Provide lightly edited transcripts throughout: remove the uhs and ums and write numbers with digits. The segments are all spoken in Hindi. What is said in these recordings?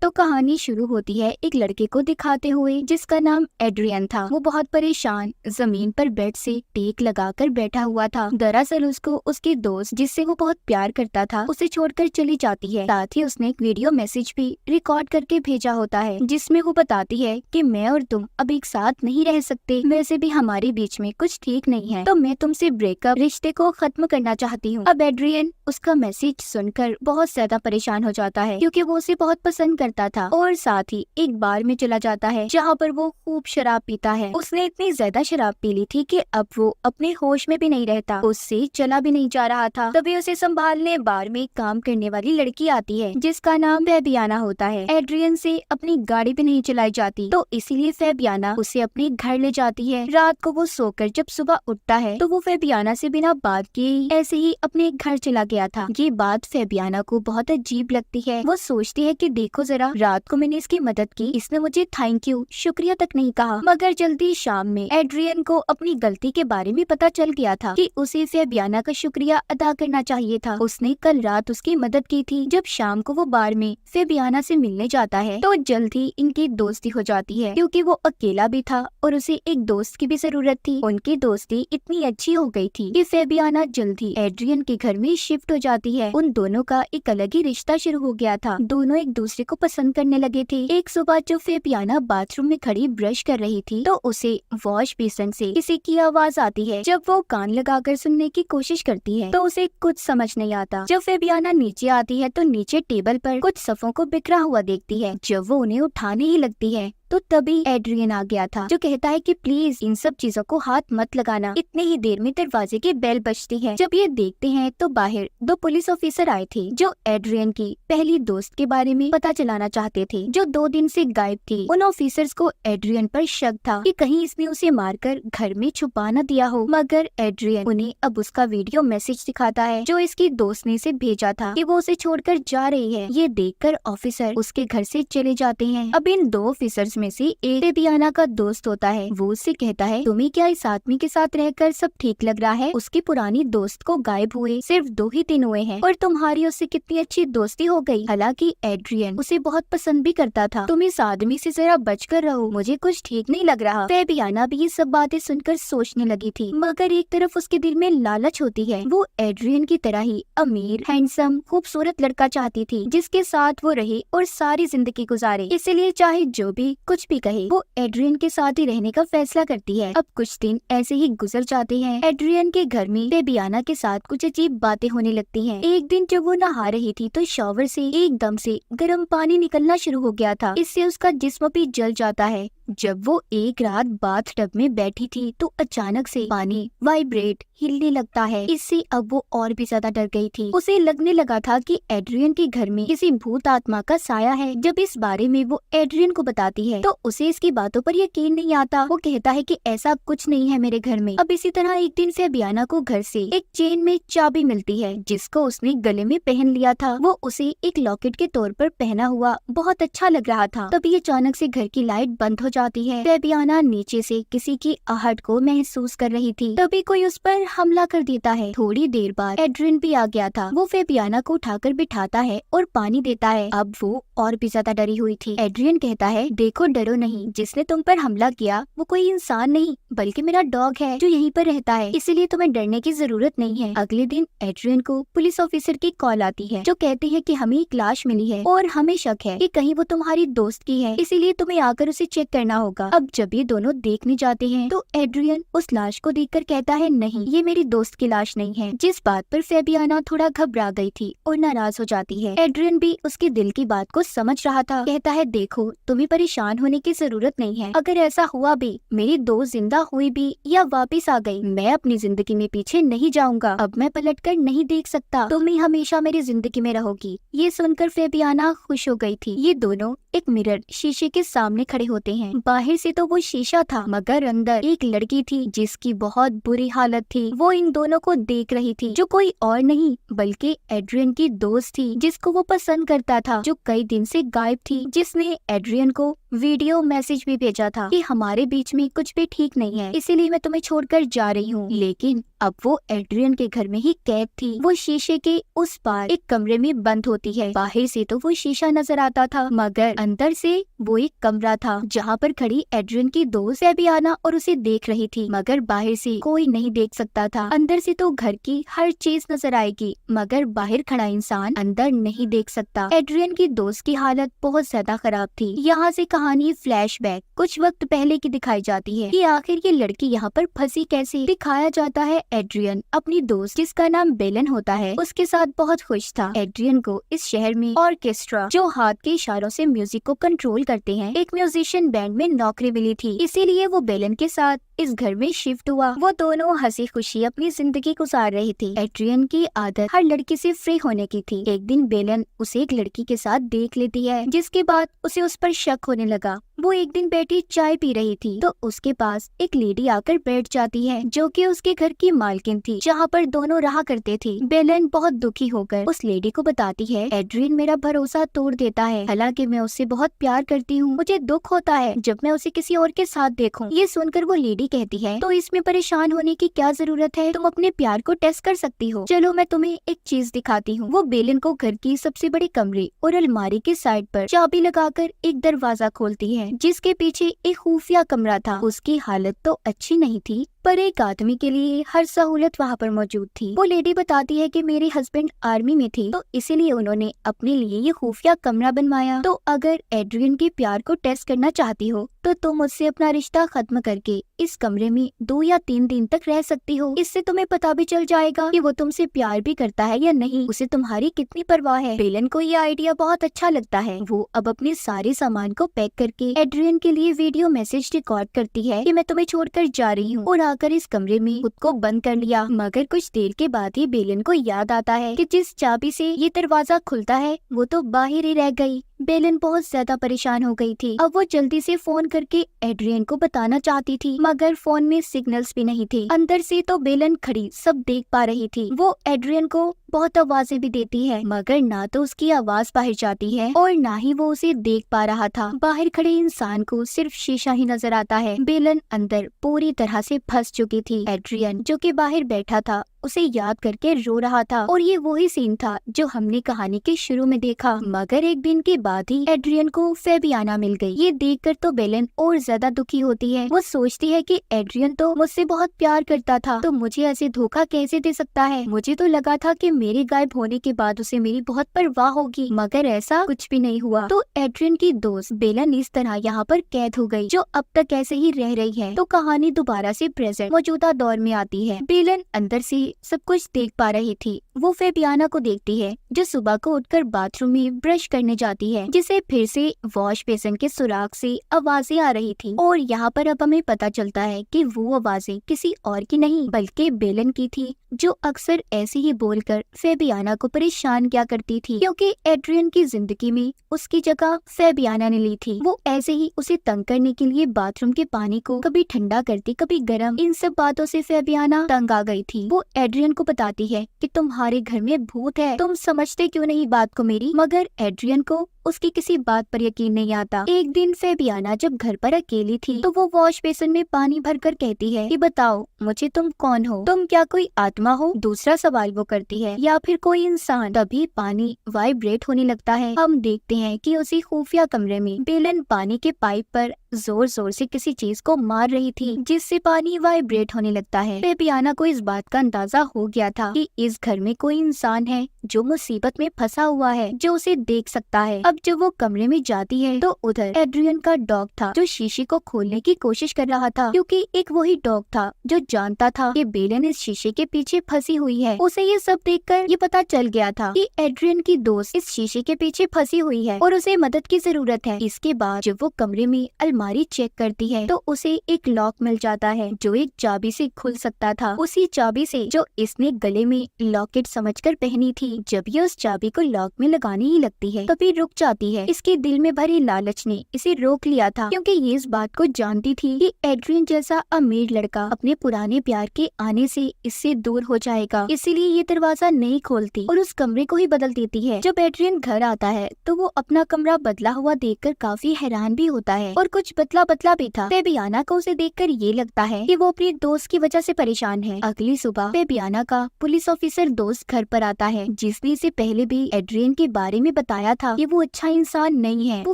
तो कहानी शुरू होती है एक लड़के को दिखाते हुए जिसका नाम एड्रियन था। वो बहुत परेशान जमीन पर बेड से टेक लगाकर बैठा हुआ था। दरअसल उसको उसकी दोस्त जिससे वो बहुत प्यार करता था उसे छोड़कर चली जाती है। साथ ही उसने एक वीडियो मैसेज भी रिकॉर्ड करके भेजा होता है जिसमें वो बताती है कि मैं और तुम अब एक साथ नहीं रह सकते, वैसे भी हमारे बीच में कुछ ठीक नहीं है, तो मैं तुमसे ब्रेकअप रिश्ते को खत्म करना चाहती हूँ। अब एड्रियन उसका मैसेज सुनकर बहुत ज्यादा परेशान हो जाता है क्योंकि वो उसे बहुत पसंद करता था और साथ ही एक बार में चला जाता है जहाँ पर वो खूब शराब पीता है। उसने इतनी ज्यादा शराब पी ली थी कि अब वो अपने होश में भी नहीं रहता, उससे चला भी नहीं जा रहा था। तभी उसे संभालने बार में काम करने वाली लड़की आती है जिसका नाम फैबियाना होता है। एड्रियन से अपनी गाड़ी भी नहीं चलाई जाती तो इसीलिए फैबियाना उसे अपने घर ले जाती है। रात को वो सोकर जब सुबह उठता है तो वो फैबियाना से बिना बात किए ऐसे ही अपने घर चला गया था। ये बात फैबियाना को बहुत अजीब लगती है। वो सोचती है कि देखो जरा, रात को मैंने इसकी मदद की, इसने मुझे थैंक यू शुक्रिया तक नहीं कहा। मगर जल्दी शाम में एड्रियन को अपनी गलती के बारे में पता चल गया था कि उसे फैबियाना का शुक्रिया अदा करना चाहिए था। उसने कल रात उसकी मदद की थी। जब शाम को वो बार में फैबियाना से मिलने जाता है तो जल्द ही इनकी दोस्ती हो जाती है क्योंकि वो अकेला भी था और उसे एक दोस्त की भी जरूरत थी। उनकी दोस्ती इतनी अच्छी हो गई थी कि फैबियाना जल्द ही एड्रियन के घर में शिफ्ट हो जाती है। उन दोनों का एक अलग ही रिश्ता शुरू हो गया था। दोनों एक दूसरे को पसंद करने लगे थे। एक सुबह जो फैबियाना बाथरूम में खड़ी ब्रश कर रही थी तो उसे वॉश बेसिन से किसी की आवाज आती है। जब वो कान लगाकर सुनने की कोशिश करती है तो उसे कुछ समझ नहीं आता। जब फैबियाना नीचे आती है तो नीचे टेबल पर कुछ सफ़ों को बिखरा हुआ देखती है। जब वो उन्हें उठाने ही लगती है तो तभी एड्रियन आ गया था जो कहता है कि प्लीज इन सब चीजों को हाथ मत लगाना। इतने ही देर में दरवाजे की बेल बजती है। जब ये देखते हैं तो बाहर दो पुलिस ऑफिसर आए थे जो एड्रियन की पहली दोस्त के बारे में पता चलाना चाहते थे जो 2 दिन से गायब थी। उन ऑफिसर्स को एड्रियन पर शक था कि कहीं इसने उसे मारकर घर में छुपा न दिया हो। मगर एड्रियन उन्हें अब उसका वीडियो मैसेज दिखाता है जो इसकी दोस्त ने इसे भेजा था कि वो उसे छोड़कर जा रही है। ये देखकर ऑफिसर उसके घर से चले जाते हैं। अब इन 2 ऑफिसर्स में से एक फैबियाना का दोस्त होता है। वो उससे कहता है तुम्हें क्या इस आदमी के साथ रहकर सब ठीक लग रहा है? उसकी पुरानी दोस्त को गायब हुए सिर्फ 2 ही दिन हुए हैं और तुम्हारी उससे कितनी अच्छी दोस्ती हो गई। हालांकि एड्रियन उसे बहुत पसंद भी करता था। तुम इस आदमी से जरा बचकर रहो, मुझे कुछ ठीक नहीं लग रहा। फैबियाना भी ये सब बातें सुनकर सोचने लगी थी मगर एक तरफ उसके दिल में लालच होती है। वो एड्रियन की तरह ही अमीर, हैंडसम, खूबसूरत लड़का चाहती थी जिसके साथ वो रहे और सारी जिंदगी गुजारे। इसलिए चाहे जो भी कुछ भी कहे वो एड्रियन के साथ ही रहने का फैसला करती है। अब कुछ दिन ऐसे ही गुजर जाते हैं। एड्रियन के घर में फैबियाना के साथ कुछ अजीब बातें होने लगती हैं। एक दिन जब वो नहा रही थी तो शॉवर से एकदम से गर्म पानी निकलना शुरू हो गया था। इससे उसका जिस्म भी जल जाता है। जब वो एक रात बाथ टब में बैठी थी तो अचानक से पानी वाइब्रेट हिलने लगता है। इससे अब वो और भी ज्यादा डर गई थी। उसे लगने लगा था कि एड्रियन के घर में किसी भूत आत्मा का साया है। जब इस बारे में वो एड्रियन को बताती है तो उसे इसकी बातों पर यकीन नहीं आता। वो कहता है कि ऐसा कुछ नहीं है मेरे घर में। अब इसी तरह एक दिन फैबियाना को घर से एक चेन में चाबी मिलती है जिसको उसने गले में पहन लिया था। वो उसे एक लॉकेट के तौर पर पहना हुआ बहुत अच्छा लग रहा था। तभी अचानक से घर की लाइट बंद हो जाती है। फैबियाना नीचे से किसी की आहट को महसूस कर रही थी। तभी कोई उस पर हमला कर देता है। थोड़ी देर बाद एड्रियन भी आ गया था। वो फैबियाना को उठाकर बिठाता है और पानी देता है। अब वो और भी ज्यादा डरी हुई थी। एड्रियन कहता है देखो डरो नहीं, जिसने तुम पर हमला किया वो कोई इंसान नहीं बल्कि मेरा डॉग है जो यहीं पर रहता है, इसीलिए तुम्हें डरने की जरूरत नहीं है। अगले दिन एड्रियन को पुलिस ऑफिसर की कॉल आती है जो कहते हैं कि हमें एक लाश मिली है और हमें शक है कि कहीं वो तुम्हारी दोस्त की है, इसीलिए तुम्हें आकर उसे चेक करना होगा। अब जब ये दोनों देखने जाते हैं तो एड्रियन उस लाश को देखकर कहता है नहीं, ये मेरी दोस्त की लाश नहीं है। जिस बात पर फैबियाना थोड़ा घबरा गई थी और नाराज हो जाती है। एड्रियन भी उसके दिल की बात को समझ रहा था। कहता है देखो तुम्हें परेशान होने की जरूरत नहीं है। अगर ऐसा हुआ भी, मेरी दोस्त जिंदा हुई भी या वापस आ गई, मैं अपनी जिंदगी में पीछे नहीं जाऊंगा। अब मैं पलटकर नहीं देख सकता, तुम ही हमेशा मेरी जिंदगी में रहोगी। ये सुनकर फैबियाना खुश हो गई थी। ये दोनों एक मिरर शीशे के सामने खड़े होते हैं। बाहर से तो वो शीशा था, मगर अंदर एक लड़की थी जिसकी बहुत बुरी हालत थी। वो इन दोनों को देख रही थी, जो कोई और नहीं बल्कि एड्रियन की दोस्त थी, जिसको वो पसंद करता था, जो कई दिन से गायब थी, जिसने एड्रियन को वीडियो मैसेज भी भेजा था कि हमारे बीच में कुछ भी ठीक नहीं है, इसीलिए मैं तुम्हें छोड़कर जा रही हूँ। लेकिन अब वो एड्रियन के घर में ही कैद थी। वो शीशे के उस पार एक कमरे में बंद होती है। बाहर से तो वो शीशा नजर आता था, मगर अंदर से वो एक कमरा था जहाँ पर खड़ी एड्रियन की दोस्त फेबियाना और उसे देख रही थी, मगर बाहर से कोई नहीं देख सकता था। अंदर से तो घर की हर चीज नजर आएगी, मगर बाहर खड़ा इंसान अंदर नहीं देख सकता। एड्रियन की दोस्त की हालत बहुत ज्यादा खराब थी। यहाँ से कहानी फ्लैशबैक कुछ वक्त पहले की दिखाई जाती है कि आखिर ये लड़की यहाँ पर फंसी कैसे। दिखाया जाता है एड्रियन अपनी दोस्त जिसका नाम बेलन होता है उसके साथ बहुत खुश था। एड्रियन को इस शहर में ऑर्केस्ट्रा, जो हाथ के इशारों से म्यूजिक को कंट्रोल करते हैं, एक म्यूजिशियन बैंड में नौकरी मिली थी, इसीलिए वो बेलन के साथ इस घर में शिफ्ट हुआ। वो दोनों हंसी खुशी अपनी जिंदगी गुजार रही थी। एड्रियन की आदत हर लड़की से फ्री होने की थी। एक दिन बेलन उसे एक लड़की के साथ देख लेती है, जिसके बाद उसे उस पर शक होने लगा। वो एक दिन बैठी चाय पी रही थी तो उसके पास एक लेडी आकर बैठ जाती है, जो कि उसके घर की मालकिन थी, जहाँ पर दोनों रहा करते थे। बेलन बहुत दुखी होकर उस लेडी को बताती है, एड्रियन मेरा भरोसा तोड़ देता है, हालांकि मैं उससे बहुत प्यार करती हूँ। मुझे दुख होता है जब मैं उसे किसी और के साथ देखूं। ये सुनकर वो लेडी कहती है, तो इसमें परेशान होने की क्या जरूरत है, तुम अपने प्यार को टेस्ट कर सकती हो। चलो मैं तुम्हें एक चीज दिखाती हूँ। वो बेलन को घर की सबसे बड़े कमरे और अलमारी के साइड पर चाबी लगाकर एक दरवाजा खोलती है, जिसके पीछे एक खुफिया कमरा था। उसकी हालत तो अच्छी नहीं थी, पर एक आदमी के लिए हर सहूलत वहाँ पर मौजूद थी। वो लेडी बताती है कि मेरे हस्बैंड आर्मी में थे, तो इसीलिए उन्होंने अपने लिए ये खुफिया कमरा बनवाया। तो अगर एड्रियन के प्यार को टेस्ट करना चाहती हो तो तुम मुझसे अपना रिश्ता खत्म करके इस कमरे में 2 या 3 दिन तक रह सकती हो। इससे तुम्हें पता भी चल जाएगा कि वो तुमसे प्यार भी करता है या नहीं, उसे तुम्हारी कितनी परवाह है। बेलन को ये आइडिया बहुत अच्छा लगता है। वो अब अपने सारे सामान को पैक करके एड्रियन के लिए वीडियो मैसेज रिकॉर्ड करती है कि मैं तुम्हें छोड़कर जा रही हूँ, और आकर इस कमरे में खुद को बंद कर लिया। मगर कुछ देर के बाद ही बेलन को याद आता है कि जिस चाबी से ये दरवाजा खुलता है वो तो बाहर ही रह गई। बेलन बहुत ज्यादा परेशान हो गई थी। अब वो जल्दी से फोन करके एड्रियन को बताना चाहती थी, मगर फोन में सिग्नल्स भी नहीं थे। अंदर से तो बेलन खड़ी सब देख पा रही थी। वो एड्रियन को बहुत आवाजें भी देती है, मगर ना तो उसकी आवाज बाहर जाती है और ना ही वो उसे देख पा रहा था। बाहर खड़े इंसान को सिर्फ शीशा ही नजर आता है। बेलन अंदर पूरी तरह से फंस चुकी थी। एड्रियन जो कि बाहर बैठा था उसे याद करके रो रहा था, और ये वही सीन था जो हमने कहानी के शुरू में देखा। मगर एक दिन के बाद ही एड्रियन को फेबियाना मिल गई। ये देखकर तो बेलन और ज्यादा दुखी होती है। वो सोचती है कि एड्रियन तो मुझसे बहुत प्यार करता था, तो मुझे ऐसे धोखा कैसे दे सकता है। मुझे तो लगा था कि मेरे गायब होने के बाद उसे मेरी बहुत परवाह होगी, मगर ऐसा कुछ भी नहीं हुआ। तो एड्रियन की दोस्त बेलन इस तरह यहाँ पर कैद हो गई, जो अब तक ऐसे ही रह रही है। तो कहानी दोबारा से प्रेजेंट मौजूदा दौर में आती है। बेलन अंदर से सब कुछ देख पा रही थी। वो फेबियाना को देखती है, जो सुबह को उठकर बाथरूम में ब्रश करने जाती है, जिसे फिर से वॉश बेसिन के सुराख से आवाजें आ रही थी। और यहाँ पर अब हमें पता चलता है कि वो आवाजें किसी और की नहीं बल्कि बेलन की थी, जो अक्सर ऐसे ही बोलकर फेबियाना को परेशान किया करती थी, क्योंकि एड्रियन की जिंदगी में उसकी जगह फेबियाना ने ली थी। वो ऐसे ही उसे तंग करने के लिए बाथरूम के पानी को कभी ठंडा करती कभी गर्म। इन सब बातों से फेबियाना तंग आ गई थी। वो एड्रियन को बताती है कि तुम्हारे घर में भूत है, तुम समझते क्यों नहीं बात को मेरी। मगर एड्रियन को उसकी किसी बात पर यकीन नहीं आता। एक दिन फेबियाना जब घर पर अकेली थी तो वो वॉश बेसिन में पानी भरकर कहती है कि बताओ मुझे तुम कौन हो, तुम क्या कोई आत्मा हो। दूसरा सवाल वो करती है, या फिर कोई इंसान। तभी पानी वाइब्रेट होने लगता है। हम देखते हैं कि उसी खुफिया कमरे में बेलन पानी के पाइप पर जोर जोर से किसी चीज को मार रही थी, जिससे पानी वाइब्रेट होने लगता है। फेबियाना को इस बात का अंदाजा हो गया था कि इस घर में कोई इंसान है जो मुसीबत में फंसा हुआ है, जो उसे देख सकता है। अब जब वो कमरे में जाती है तो उधर एड्रियन का डॉग था, जो शीशे को खोलने की कोशिश कर रहा था, क्योंकि एक वही डॉग था जो जानता था कि बेलन इस शीशे के पीछे फंसी हुई है। उसे ये सब देखकर ये पता चल गया था कि एड्रियन की दोस्त इस शीशे के पीछे फंसी हुई है और उसे मदद की जरूरत है। इसके बाद जब वो कमरे में अलमारी चेक करती है तो उसे एक लॉक मिल जाता है, जो एक चाबी से खुल सकता था। उसी चाबी से जो इसने गले में लॉकेट समझकर पहनी थी। जब ये उस चाबी को लॉक में लगाने ही लगती है तभी रुक जाती है। इसके दिल में भरी लालच ने इसे रोक लिया था, क्योंकि ये इस बात को जानती थी कि एड्रियन जैसा अमीर लड़का अपने पुराने प्यार के आने से इससे दूर हो जाएगा, इसीलिए ये दरवाजा नहीं खोलती और उस कमरे को ही बदल देती है। जब एड्रियन घर आता है तो वो अपना कमरा बदला हुआ देखकर काफी हैरान भी होता है और कुछ बदला बदला भी था। फेबियाना को उसे देखकर ये लगता है कि वो अपने दोस्त की वजह से परेशान है। अगली सुबह फेबियाना का पुलिस ऑफिसर दोस्त घर पर आता है, जिसने इसे पहले भी एड्रियन के बारे में बताया था कि वो अच्छा इंसान नहीं है। वो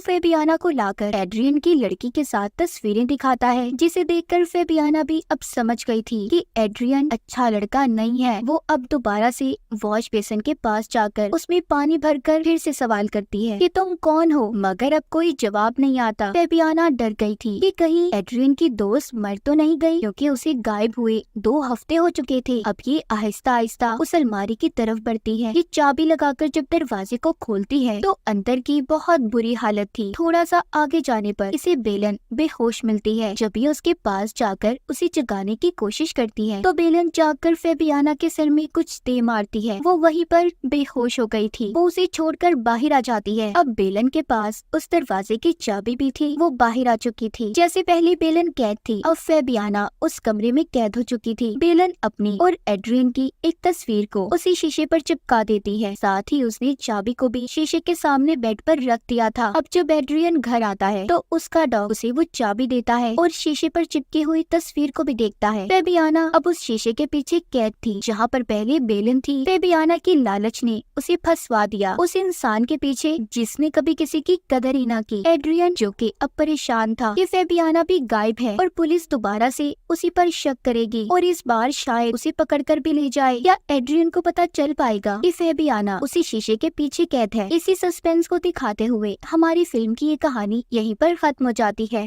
फेबियाना को लाकर एड्रियन की लड़की के साथ तस्वीरें दिखाता है, जिसे देखकर फेबियाना भी अब समझ गई थी कि एड्रियन अच्छा लड़का नहीं है। वो अब दोबारा से वॉश बेसिन के पास जाकर उसमें पानी भरकर फिर से सवाल करती है कि तुम कौन हो, मगर अब कोई जवाब नहीं आता। फेबियाना डर गई थी कि कहीं एड्रियन की दोस्त मर तो नहीं गई, क्योंकि उसे गायब हुए 2 हफ्ते हो चुके थे। अब ये आहिस्ता आहिस्ता उस अलमारी की तरफ बढ़ती है। ये चाबी लगाकर जब दरवाजे को खोलती है तो अंदर की बहुत बुरी हालत थी। थोड़ा सा आगे जाने पर इसे बेलन बेहोश मिलती है। जब ये उसके पास जाकर उसे जगाने की कोशिश करती है तो बेलन जाकर फेबियाना के सिर में कुछ दे मारती है। वो वहीं पर बेहोश हो गई थी। वो उसे छोड़कर बाहर आ जाती है। अब बेलन के पास उस दरवाजे की चाबी भी थी। वो बाहर आ चुकी थी। जैसे पहले बेलन कैद थी, अब फेबियाना उस कमरे में कैद हो चुकी थी। बेलन अपनी और एड्रियन की एक तस्वीर को उसी शीशे पर चिपका देती है। साथ ही उसने चाबी को भी शीशे के सामने बेड पर रख दिया था। अब जब एड्रियन घर आता है तो उसका डॉग उसे वो चाबी देता है और शीशे पर चिपकी हुई तस्वीर को भी देखता है। फेबियाना अब उस शीशे के पीछे कैद थी, जहाँ पर पहले बेलन थी। फेबियाना की लालच ने उसे फंसवा दिया, उस इंसान के पीछे जिसने कभी किसी की कदर ही ना की। एड्रियन जो कि अब परेशान था कि फेबियाना भी गायब है और पुलिस दोबारा से उसी पर शक करेगी और इस बार शायद उसे पकड़कर भी ले जाए, या एड्रियन को पता चल पाएगा कि फेबियाना उसी शीशे के पीछे कैद है। इसी सस्पेंस को दिखाते हुए हमारी फिल्म की ये कहानी यहीं पर खत्म हो जाती है।